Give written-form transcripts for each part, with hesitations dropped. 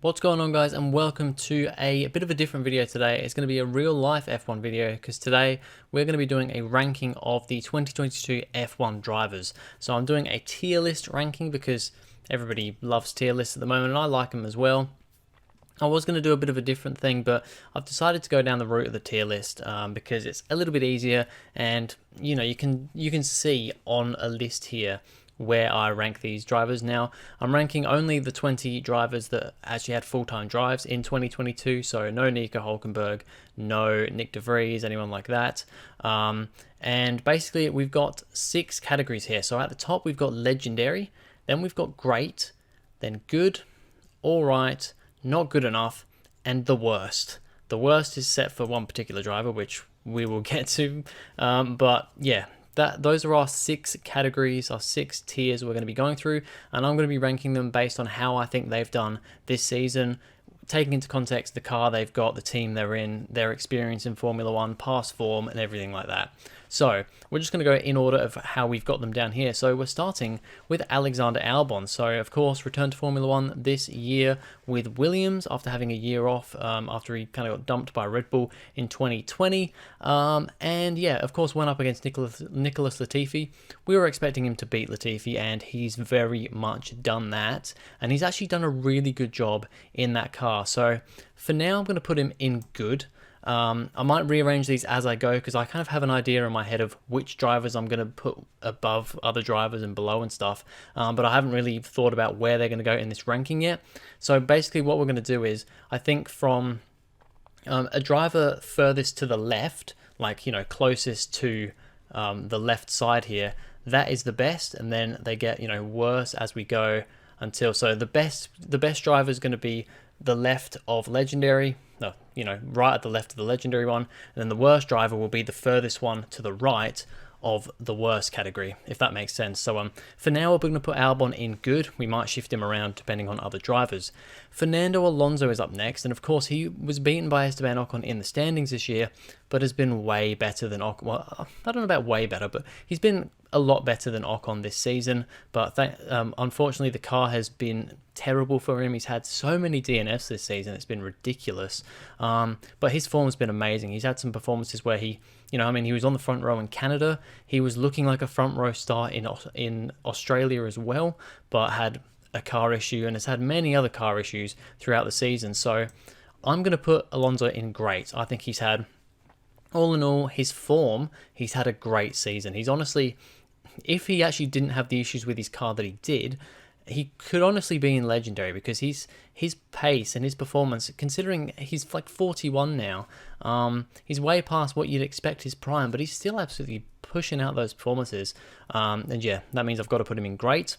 What's going on, guys, and welcome to a bit of a different video today. It's going to be a real life F1 video because today we're going to be doing a ranking of the 2022 F1 drivers. So I'm doing a tier list ranking because everybody loves tier lists at the moment and I like them as well. I was going to do a bit of a different thing, but I've decided to go down the route of the tier list because it's a little bit easier, and you can see on a list here where I rank these drivers. Now, I'm ranking only the 20 drivers that actually had full-time drives in 2022, so no Nico Hulkenberg, no Nick De Vries, anyone like that. And basically, we've got 6 categories here. So at the top, we've got legendary, then we've got great, then good, all right, not good enough, and the worst. The worst is set for one particular driver, which we will get to. But yeah, those are our 6 categories, our 6 tiers we're going to be going through, and I'm going to be ranking them based on how I think they've done this season, taking into context the car they've got, the team they're in, their experience in Formula One, past form, and everything like that. So we're just going to go in order of how we've got them down here. So we're starting with Alexander Albon. So of course, returned to Formula One this year with Williams after having a year off, after he kind of got dumped by Red Bull in 2020. And yeah, of course, went up against Nicholas Latifi. We were expecting him to beat Latifi, and he's very much done that. And he's actually done a really good job in that car. So for now, I'm going to put him in good. I might rearrange these as I go because I kind of have an idea in my head of which drivers I'm going to put above other drivers and below and stuff, but I haven't really thought about where they're going to go in this ranking yet. So basically what we're going to do is, I think from a driver furthest to the left, like, closest to the left side here, that is the best, and then they get, worse as we go until, so the best driver is going to be the left of legendary, right at the left of the legendary one, and then the worst driver will be the furthest one to the right of the worst category, if that makes sense. So for now, we're going to put Albon in good. We might shift him around depending on other drivers. Fernando Alonso is up next, and of course he was beaten by Esteban Ocon in the standings this year, but has been way better than Ocon. Well, I don't know about way better, but he's been a lot better than Ocon this season. But unfortunately, the car has been terrible for him. He's had so many DNFs this season, it's been ridiculous. But his form has been amazing. He's had some performances where he was on the front row in Canada. He was looking like a front row star in Australia as well, but had a car issue and has had many other car issues throughout the season. So I'm going to put Alonso in great. I think he's had, all in all, his form, he's had a great season. He's honestly, if he actually didn't have the issues with his car that he did, he could honestly be in legendary because his pace and his performance, considering he's like 41 now, he's way past what you'd expect his prime, but he's still absolutely pushing out those performances. And yeah, that means I've got to put him in great.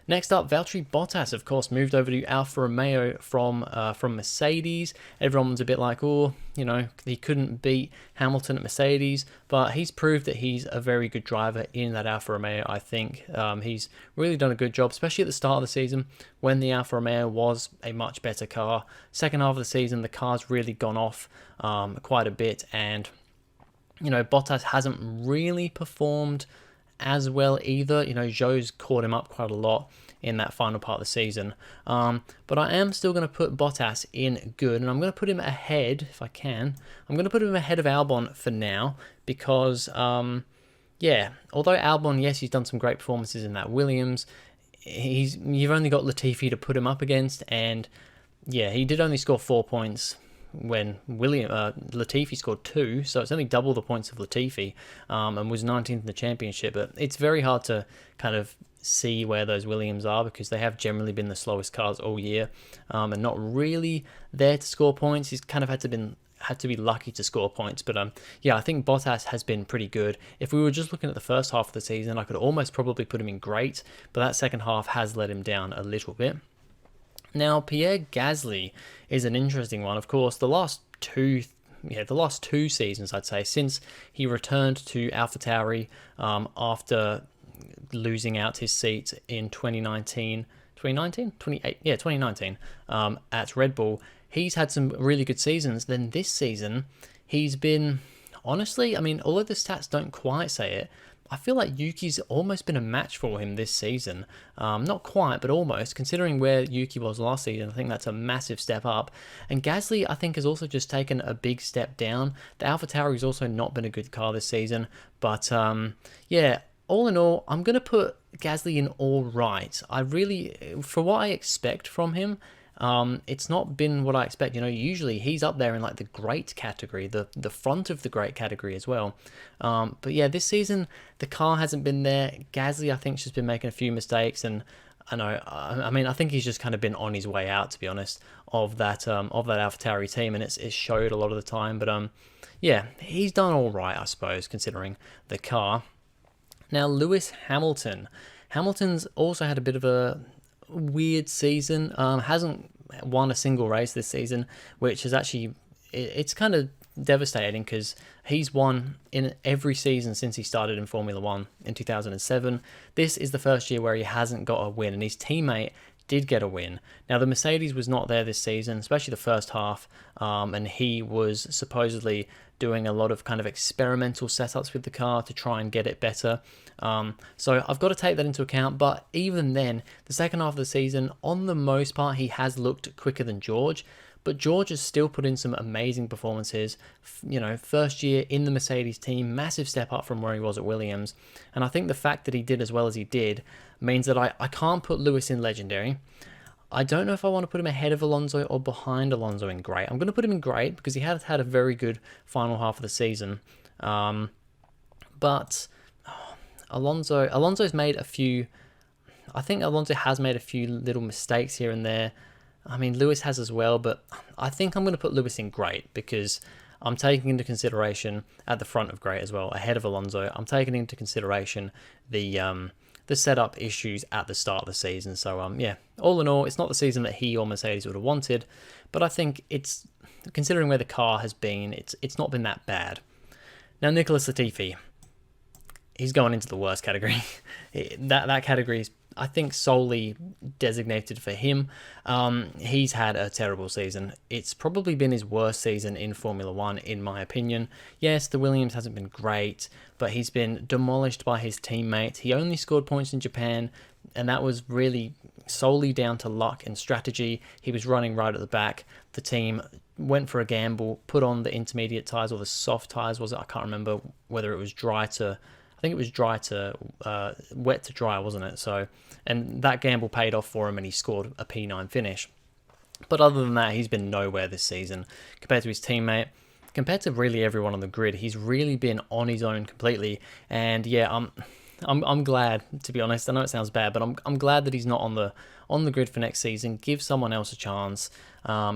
Next up, Valtteri Bottas, of course, moved over to Alfa Romeo from Mercedes. Everyone was a bit like, he couldn't beat Hamilton at Mercedes, but he's proved that he's a very good driver in that Alfa Romeo, I think. He's really done a good job, especially at the start of the season when the Alfa Romeo was a much better car. Second half of the season, the car's really gone off quite a bit, and, Bottas hasn't really performed as well either. Zhou's caught him up quite a lot in that final part of the season. But I am still going to put Bottas in good, and I'm going to put him ahead, if I can. I'm going to put him ahead of Albon for now because, although Albon, yes, he's done some great performances in that Williams, you've only got Latifi to put him up against, and yeah, he did only score 4 points when Latifi scored 2, so it's only double the points of Latifi, and was 19th in the championship. But it's very hard to kind of see where those Williams are because they have generally been the slowest cars all year, and not really there to score points. He's kind of had to be lucky to score points. But I think Bottas has been pretty good. If we were just looking at the first half of the season, I could almost probably put him in great, but that second half has let him down a little bit. Now, Pierre Gasly is an interesting one. Of course, the last two seasons, I'd say, since he returned to AlphaTauri after losing out his seat in 2019 at Red Bull, he's had some really good seasons. Then this season, he's been, honestly, although the stats don't quite say it, I feel like Yuki's almost been a match for him this season. Not quite, but almost. Considering where Yuki was last season, I think that's a massive step up. And Gasly, I think, has also just taken a big step down. The AlphaTauri's also not been a good car this season. But yeah, all in all, I'm going to put Gasly in all right. I really, for what I expect from him, it's not been what I expect. Usually he's up there in like the great category, the front of the great category as well. But yeah, this season the car hasn't been there. Gasly, I think, has just been making a few mistakes, and I think he's just kind of been on his way out, to be honest, of that AlphaTauri team, and it's showed a lot of the time. But yeah, he's done all right, I suppose, considering the car. Now, Lewis Hamilton. Hamilton's also had a bit of a weird season. Hasn't won a single race this season, which is actually, it's kind of devastating because he's won in every season since he started in Formula One in 2007. This is the first year where he hasn't got a win, and his teammate did get a win. Now, the Mercedes was not there this season, especially the first half, and he was supposedly doing a lot of kind of experimental setups with the car to try and get it better. So I've got to take that into account, but even then, the second half of the season, on the most part, he has looked quicker than George, but George has still put in some amazing performances. First year in the Mercedes team, massive step up from where he was at Williams, and I think the fact that he did as well as he did means that I can't put Lewis in legendary. I don't know if I want to put him ahead of Alonso or behind Alonso in great. I'm going to put him in great because he has had a very good final half of the season. But Alonso's made a few. I think Alonso has made a few little mistakes here and there. I mean, Lewis has as well, but I think I'm going to put Lewis in great because I'm taking into consideration at the front of great as well, ahead of Alonso. I'm taking into consideration the setup issues at the start of the season. So yeah, all in all, it's not the season that he or Mercedes would have wanted, but I think it's, considering where the car has been, it's not been that bad. Now, Nicholas Latifi, he's going into the worst category. that category is, I think, solely designated for him. He's had a terrible season. It's probably been his worst season in Formula One, in my opinion. Yes, the Williams hasn't been great, but he's been demolished by his teammates. He only scored points in Japan, and that was really solely down to luck and strategy. He was running right at the back. The team went for a gamble, put on the intermediate tyres, or the soft tyres, was it? I can't remember whether it was I think it was wet to dry, wasn't it? So, and that gamble paid off for him, and he scored a P9 finish. But other than that, he's been nowhere this season compared to his teammate, compared to really everyone on the grid. He's really been on his own completely. And yeah, I'm glad, to be honest. I know it sounds bad, but I'm glad that he's not on the grid for next season. Give someone else a chance.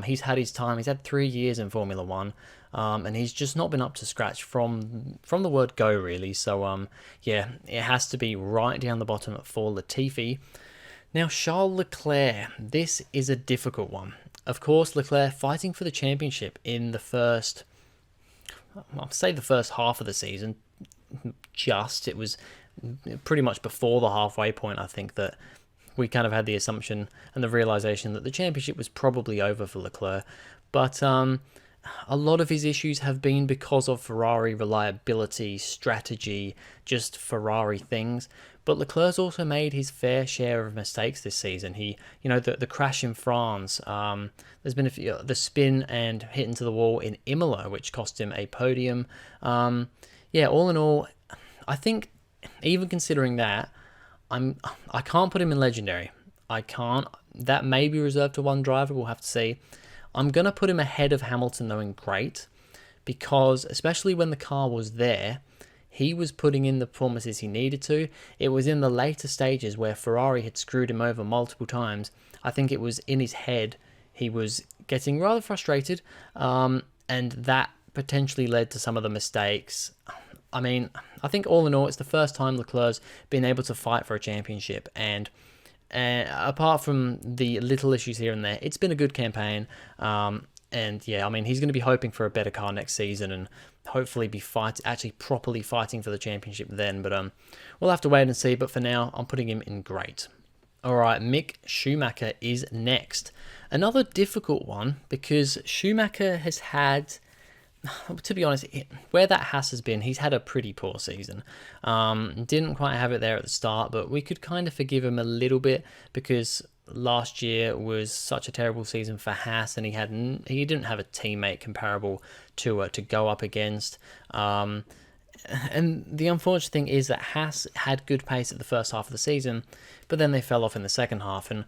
He's had his time. He's had 3 years in Formula One. And he's just not been up to scratch from the word go, really. So, yeah, it has to be right down the bottom for Latifi. Now, Charles Leclerc, this is a difficult one. Of course, Leclerc fighting for the championship in the first half of the season. It was pretty much before the halfway point, I think, that we kind of had the assumption and the realization that the championship was probably over for Leclerc. But a lot of his issues have been because of Ferrari reliability, strategy, just Ferrari things. But Leclerc's also made his fair share of mistakes this season. The crash in France, there's been the spin and hit into the wall in Imola, which cost him a podium. Yeah, all in all, I think even considering that, I can't put him in legendary. I can't. That may be reserved to one driver. We'll have to see. I'm going to put him ahead of Hamilton, though, in great, because especially when the car was there, he was putting in the performances he needed to. It was in the later stages where Ferrari had screwed him over multiple times. I think it was in his head. He was getting rather frustrated, and that potentially led to some of the mistakes. I mean, I think all in all, it's the first time Leclerc's been able to fight for a championship, and apart from the little issues here and there, it's been a good campaign. And yeah, I mean, he's going to be hoping for a better car next season and hopefully be actually properly fighting for the championship then. But we'll have to wait and see. But for now, I'm putting him in great. All right, Mick Schumacher is next. Another difficult one because Schumacher has had to be honest, where that Haas has been, he's had a pretty poor season. Didn't quite have it there at the start, but we could kind of forgive him a little bit because last year was such a terrible season for Haas, and he didn't have a teammate comparable to go up against. And the unfortunate thing is that Haas had good pace at the first half of the season, but then they fell off in the second half. And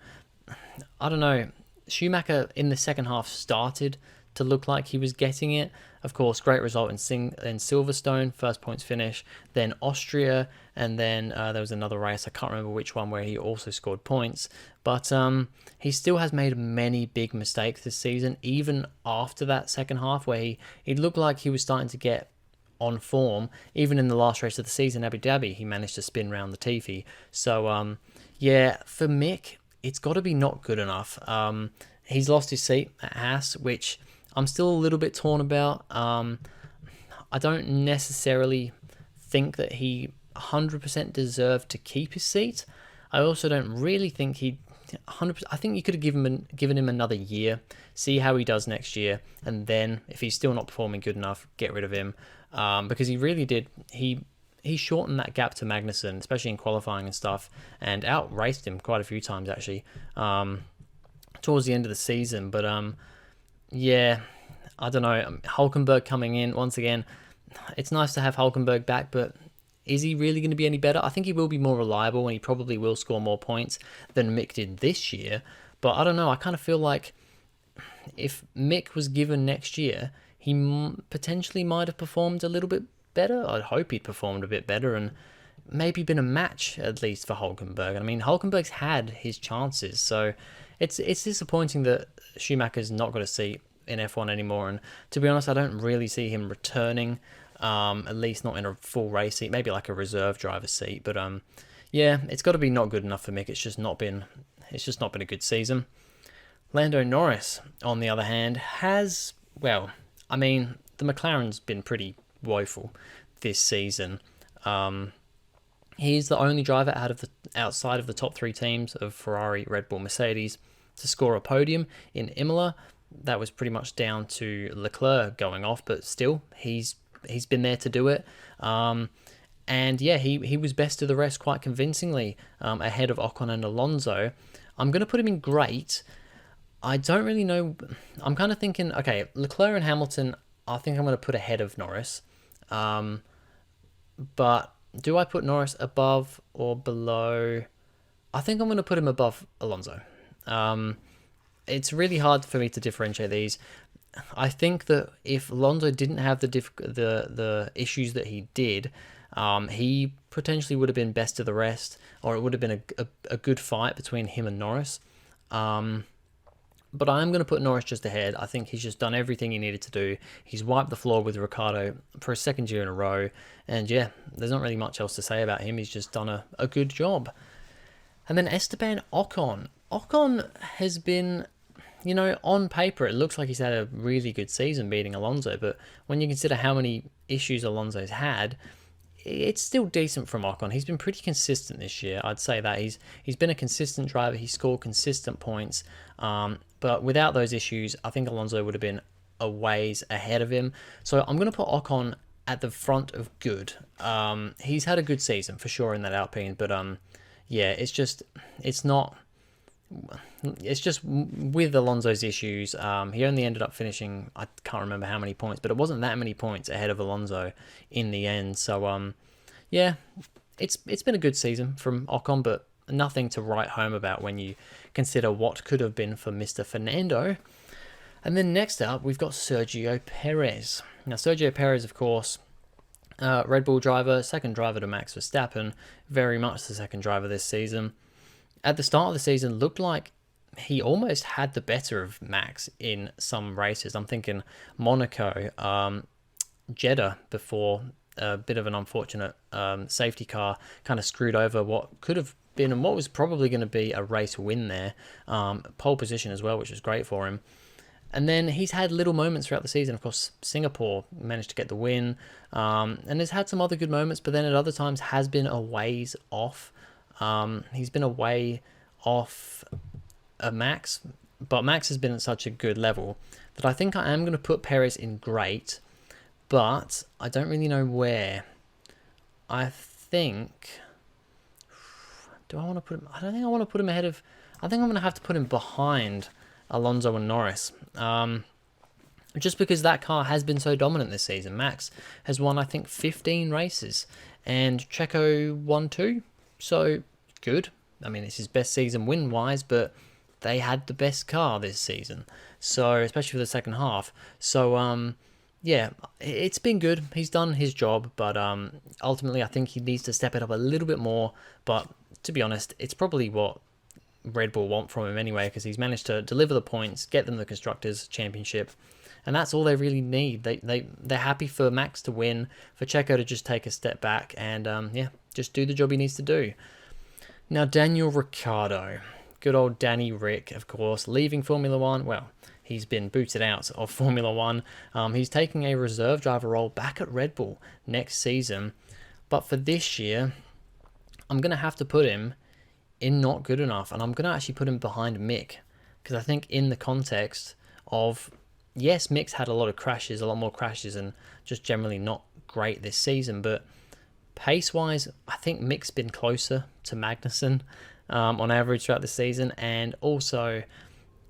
I don't know, Schumacher in the second half started to look like he was getting it. Of course, great result in Silverstone, first points finish, then Austria, and then there was another race, I can't remember which one, where he also scored points. But he still has made many big mistakes this season, even after that second half, where he looked like he was starting to get on form. Even in the last race of the season, Abu Dhabi, he managed to spin round the Latifi. So, yeah, for Mick, it's got to be not good enough. He's lost his seat at Haas, which I'm still a little bit torn about. I don't necessarily think that he 100% deserved to keep his seat. I also don't really think he 100%. I think you could have given him another year, see how he does next year, and then if he's still not performing good enough, get rid of him. Because he really did. He shortened that gap to Magnussen, especially in qualifying and stuff, and outraced him quite a few times actually towards the end of the season. But yeah, I don't know. Hulkenberg coming in once again. It's nice to have Hulkenberg back, but is he really going to be any better? I think he will be more reliable, and he probably will score more points than Mick did this year. But I don't know. I kind of feel like if Mick was given next year, he potentially might have performed a little bit better. I'd hope he'd performed a bit better and maybe been a match at least for Hulkenberg. I mean, Hulkenberg's had his chances, so it's disappointing that Schumacher's not got a seat in F1 anymore. And to be honest, I don't really see him returning, at least not in a full race seat, maybe like a reserve driver seat. But yeah, it's got to be not good enough for Mick. It's just not been a good season. Lando Norris, on the other hand, has, well, I mean, the McLaren's been pretty woeful this season. He's the only driver outside of the top three teams of Ferrari, Red Bull, Mercedes to score a podium in Imola. That was pretty much down to Leclerc going off, but still, he's been there to do it. And yeah, he was best of the rest quite convincingly, ahead of Ocon and Alonso. I'm going to put him in great. I don't really know. I'm kind of thinking, okay, Leclerc and Hamilton, I think I'm going to put ahead of Norris. But do I put Norris above or below? I think I'm going to put him above Alonso. It's really hard for me to differentiate these. I think that if Alonso didn't have the issues that he did, he potentially would have been best of the rest, or it would have been a good fight between him and Norris. But I'm going to put Norris just ahead. I think he's just done everything he needed to do. He's wiped the floor with Ricciardo for a second year in a row. And yeah, there's not really much else to say about him. He's just done a good job. And then Esteban Ocon. Ocon has been, on paper, it looks like he's had a really good season beating Alonso. But when you consider how many issues Alonso's had, it's still decent from Ocon. He's been pretty consistent this year. I'd say that he's been a consistent driver. He scored consistent points. But without those issues, I think Alonso would have been a ways ahead of him. So I'm going to put Ocon at the front of good. He's had a good season for sure in that Alpine, but yeah, it's just with Alonso's issues. He only ended up finishing, I can't remember how many points, but it wasn't that many points ahead of Alonso in the end. So yeah, it's been a good season from Ocon, but nothing to write home about when you consider what could have been for Mr. Fernando. And then next up, we've got Sergio Perez. Now, Sergio Perez, of course, Red Bull driver, second driver to Max Verstappen, very much the second driver this season. At the start of the season, looked like he almost had the better of Max in some races. I'm thinking Monaco, Jeddah before a bit of an unfortunate safety car kind of screwed over what could have been and what was probably going to be a race win there. Pole position as well, which was great for him. And then he's had little moments throughout the season. Of course, Singapore managed to get the win. And has had some other good moments, but then at other times has been a ways off. He's been a way off Max, but Max has been at such a good level that I think I am going to put Perez in great. but I don't really know where. I think... Do I want to put him... I don't think I want to put him ahead of... I think I'm going to have to put him behind Alonso and Norris. Just because that car has been so dominant this season. Max has won, I think, 15 races. And Checo won 2. So, good. I mean, it's his best season win-wise, but they had the best car this season. So, especially for the second half. So, yeah, it's been good. He's done his job, but ultimately I think he needs to step it up a little bit more. But to be honest, it's probably what Red Bull want from him anyway, because he's managed to deliver the points, get them the Constructors' Championship, and that's all they really need. They're happy for Max to win, for Checo to just take a step back, and yeah, just do the job he needs to do. Now, Daniel Ricciardo, good old Danny Rick, of course, leaving Formula One. Well, he's been booted out of Formula One. He's taking a reserve driver role back at Red Bull next season, but for this year, I'm going to have to put him in not good enough, and I'm going to actually put him behind Mick, because I think in the context of, yes, Mick's had a lot of crashes, a lot more crashes, and just generally not great this season, but pace-wise, I think Mick's been closer to Magnussen on average throughout the season, and also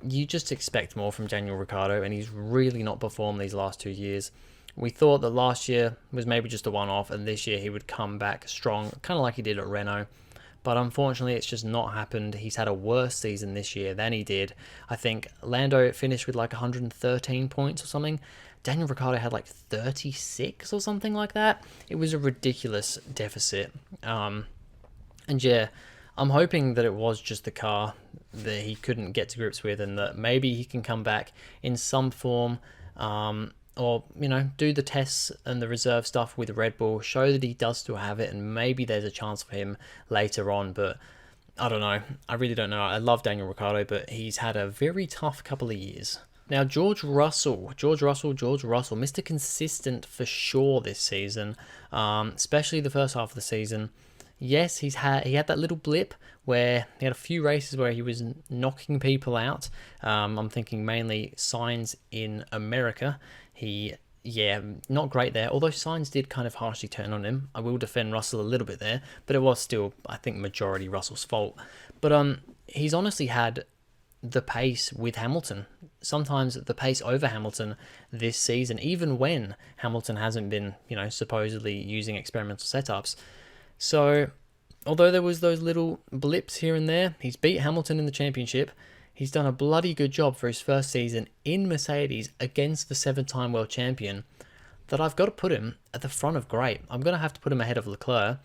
you just expect more from Daniel Ricciardo, and he's really not performed these last 2 years. We thought that last year was maybe just a one-off, and this year he would come back strong, kind of like he did at Renault. But unfortunately, it's just not happened. He's had a worse season this year than he did. I think Lando finished with like 113 points or something. Daniel Ricciardo had like 36 or something like that. It was a ridiculous deficit. And yeah, I'm hoping that it was just the car that he couldn't get to grips with, and that maybe he can come back in some form, or, you know, do the tests and the reserve stuff with Red Bull, show that he does still have it, and maybe there's a chance for him later on. But I don't know. I really don't know. I love Daniel Ricciardo, but he's had a very tough couple of years. Now, George Russell, Mr. Consistent for sure this season, especially the first half of the season. Yes, he had that little blip where he had a few races where he was knocking people out. I'm thinking mainly Sainz in America. Yeah, not great there, although Sainz did kind of harshly turn on him. I will defend Russell a little bit there, but it was still, I think, majority Russell's fault. But he's honestly had the pace with Hamilton, sometimes the pace over Hamilton this season, even when Hamilton hasn't been, you know, supposedly using experimental setups. So, although there was those little blips here and there, he's beat Hamilton in the championship. He's done a bloody good job for his first season in Mercedes against the 7-time world champion, that I've got to put him at the front of great. I'm going to have to put him ahead of Leclerc,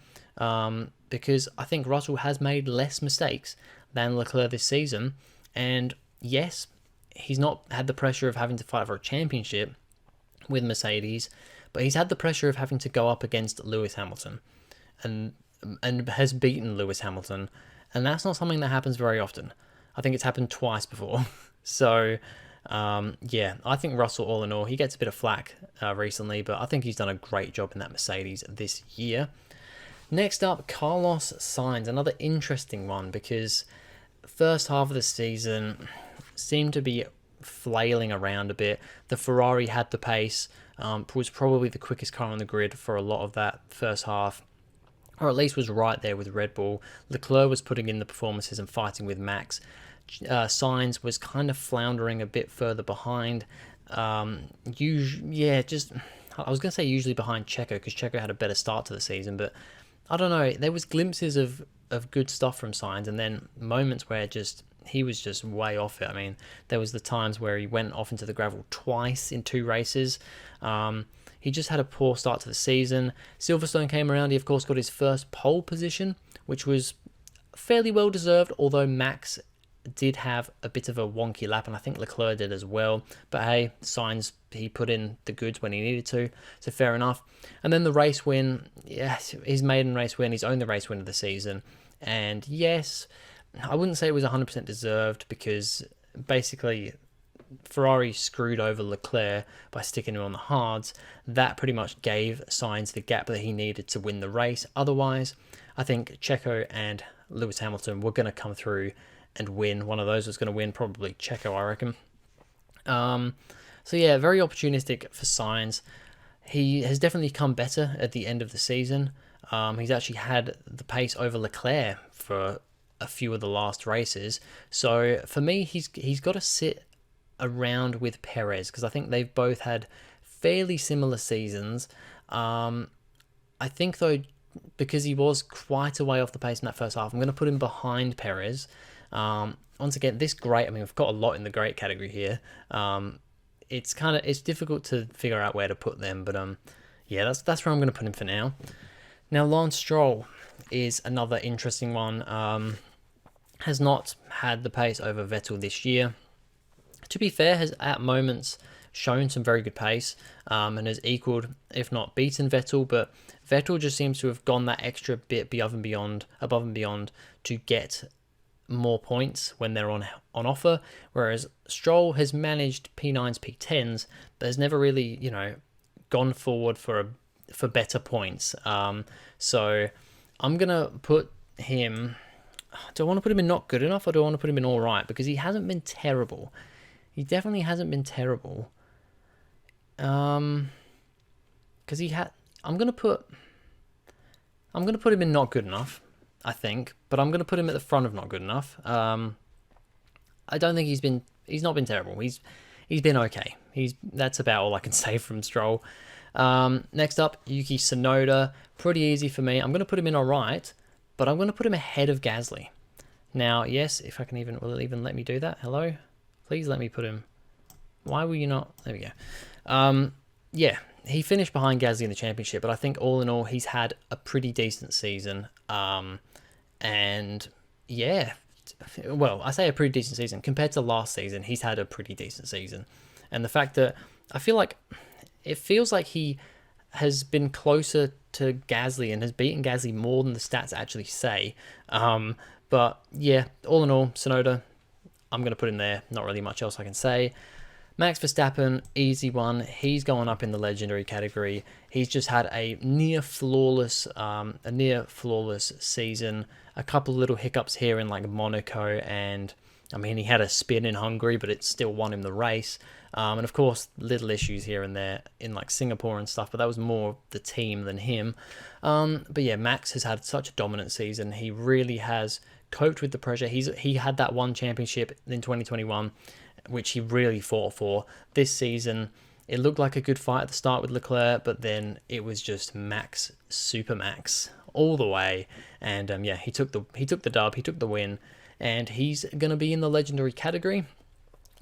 because I think Russell has made less mistakes than Leclerc this season. And yes, he's not had the pressure of having to fight for a championship with Mercedes, but he's had the pressure of having to go up against Lewis Hamilton, and has beaten Lewis Hamilton, and that's not something that happens very often. I think it's happened twice before. So, yeah, I think Russell, all in all, he gets a bit of flack recently, but I think he's done a great job in that Mercedes this year. Next up, Carlos Sainz, another interesting one, because first half of the season seemed to be flailing around a bit. The Ferrari had the pace, was probably the quickest car on the grid for a lot of that first half, or at least was right there with Red Bull. Leclerc was putting in the performances and fighting with Max. Sainz was kind of floundering a bit further behind. I was going to say usually behind Checo, because Checo had a better start to the season, but I don't know. There was glimpses of good stuff from Sainz, and then moments where he was just way off it. I mean, there was the times where he went off into the gravel twice in 2 races. He just had a poor start to the season. Silverstone came around. He, of course, got his first pole position, which was fairly well deserved, although Max did have a bit of a wonky lap, and I think Leclerc did as well. But hey, Sainz, he put in the goods when he needed to, so fair enough. And then the race win, yes, his maiden race win, he's owned the race win of the season. And yes, I wouldn't say it was 100% deserved, because basically Ferrari screwed over Leclerc by sticking him on the hards. That pretty much gave Sainz the gap that he needed to win the race. Otherwise, I think Checo and Lewis Hamilton were going to come through and win. One of those was going to win, probably Checo, I reckon. So yeah, very opportunistic for Sainz. he has definitely come better at the end of the season. He's actually had the pace over Leclerc for a few of the last races. So for me, he's got to sit around with Perez because I think they've both had fairly similar seasons. I think though, because he was quite a way off the pace in that first half, I'm going to put him behind Perez. Once again, this great. I mean, we've got a lot in the great category here. It's difficult to figure out where to put them, but yeah, that's where I'm going to put him for now. Now, Lance Stroll is another interesting one. Has not had the pace over Vettel this year. To be fair, has at moments shown some very good pace and has equaled, if not beaten, Vettel. But Vettel just seems to have gone that extra bit above and beyond to get more points when they're on offer. Whereas Stroll has managed P9s, P10s, but has never really, gone forward for better points. So I'm gonna put him. Do I want to put him in not good enough, or do I want to put him in all right? Because he hasn't been terrible. He definitely hasn't been terrible. Because I'm gonna put him in not good enough, I think, but I'm gonna put him at the front of not good enough. I don't think he's not been terrible. He's been okay. That's about all I can say from Stroll. Next up, Yuki Tsunoda. Pretty easy for me. I'm gonna put him in all right, but I'm gonna put him ahead of Gasly. Now, yes, if I can will it even let me do that? Hello? Please let me put him. Why will you not? There we go. Yeah, he finished behind Gasly in the championship, but I think all in all, he's had a pretty decent season. And yeah, well, I say a pretty decent season. Compared to last season, he's had a pretty decent season. And the fact that it feels like he has been closer to Gasly and has beaten Gasly more than the stats actually say. But yeah, all in all, Tsunoda, I'm going to put him there. Not really much else I can say. Max Verstappen, easy one. He's going up in the legendary category. He's just had a near flawless season. A couple little hiccups here in like Monaco, and I mean he had a spin in Hungary, but it still won him the race. And of course, little issues here and there in like Singapore and stuff, but that was more the team than him. But yeah, Max has had such a dominant season. He really has coped with the pressure. He had that one championship in 2021, which he really fought for. This season, it looked like a good fight at the start with Leclerc, but then it was just Max, Super Max, all the way. And yeah, he took the dub, he took the win, and he's gonna be in the legendary category.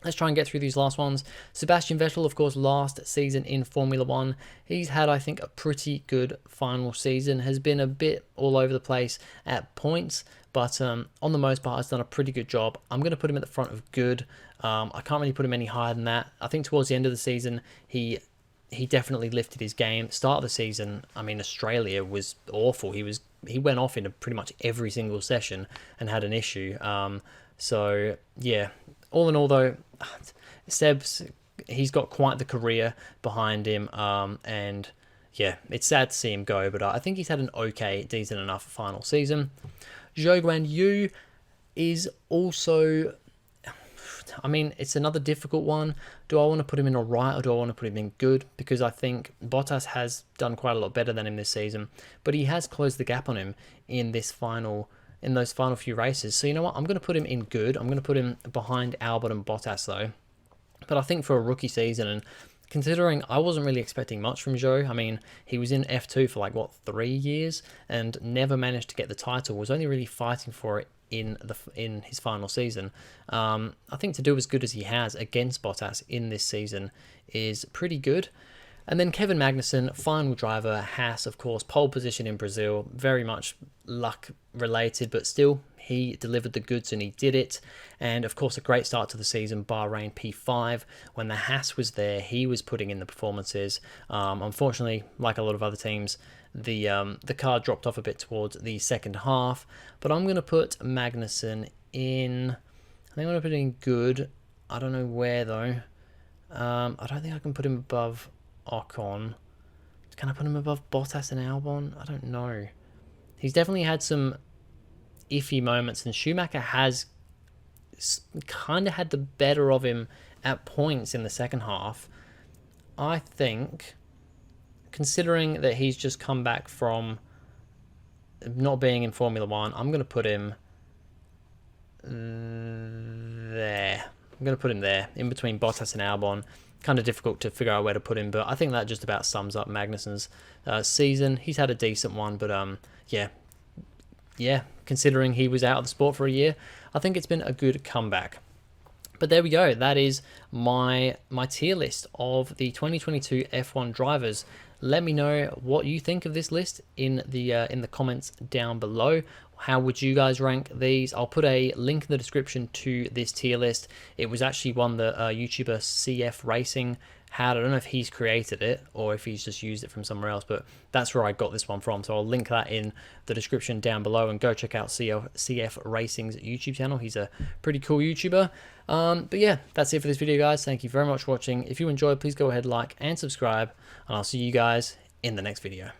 Let's try and get through these last ones. Sebastian Vettel, of course, last season in Formula One. He's had, I think, a pretty good final season. Has been a bit all over the place at points, but on the most part, has done a pretty good job. I'm going to put him at the front of good. I can't really put him any higher than that. I think towards the end of the season, he definitely lifted his game. Start of the season, I mean, Australia was awful. He went off in pretty much every single session and had an issue. So yeah, all in all though, Seb's, he's got quite the career behind him, and yeah, it's sad to see him go, but I think he's had an okay, decent enough final season. Zhou Guanyu is also, I mean, it's another difficult one. Do I want to put him in alright, or do I want to put him in good? Because I think Bottas has done quite a lot better than him this season, but he has closed the gap on him in those final few races. So you know what? I'm going to put him in good. I'm going to put him behind Albon and Bottas though. But I think for a rookie season, and considering I wasn't really expecting much from Zhou, I mean, he was in F2 for like, 3 years and never managed to get the title, was only really fighting for it in his final season. I think to do as good as he has against Bottas in this season is pretty good. And then Kevin Magnussen, final driver, Haas, of course, pole position in Brazil, very much luck related, but still, he delivered the goods and he did it. And of course, a great start to the season, Bahrain P5. When the Haas was there, he was putting in the performances. Unfortunately, like a lot of other teams, the car dropped off a bit towards the second half. But I'm going to put Magnussen in, I think I'm going to put it in good. I don't know where though. I don't think I can put him above Ocon. Can I put him above Bottas and Albon? I don't know. He's definitely had some iffy moments, and Schumacher has kind of had the better of him at points in the second half. I think considering that he's just come back from not being in Formula One, I'm going to put him there. I'm going to put him there, in between Bottas and Albon. Kind of difficult to figure out where to put him, but I think that just about sums up Magnussen's season. He's had a decent one, but yeah, considering he was out of the sport for a year, I think it's been a good comeback. But there we go. That is my tier list of the 2022 F1 drivers. Let me know what you think of this list in the comments down below. How would you guys rank these? I'll put a link in the description to this tier list. It was actually one that YouTuber CF Racing had. I don't know if he's created it or if he's just used it from somewhere else, but that's where I got this one from. So I'll link that in the description down below, and go check out CF Racing's YouTube channel. He's a pretty cool YouTuber. But yeah, that's it for this video, guys. Thank you very much for watching. If you enjoyed, please go ahead, like and subscribe, and I'll see you guys in the next video.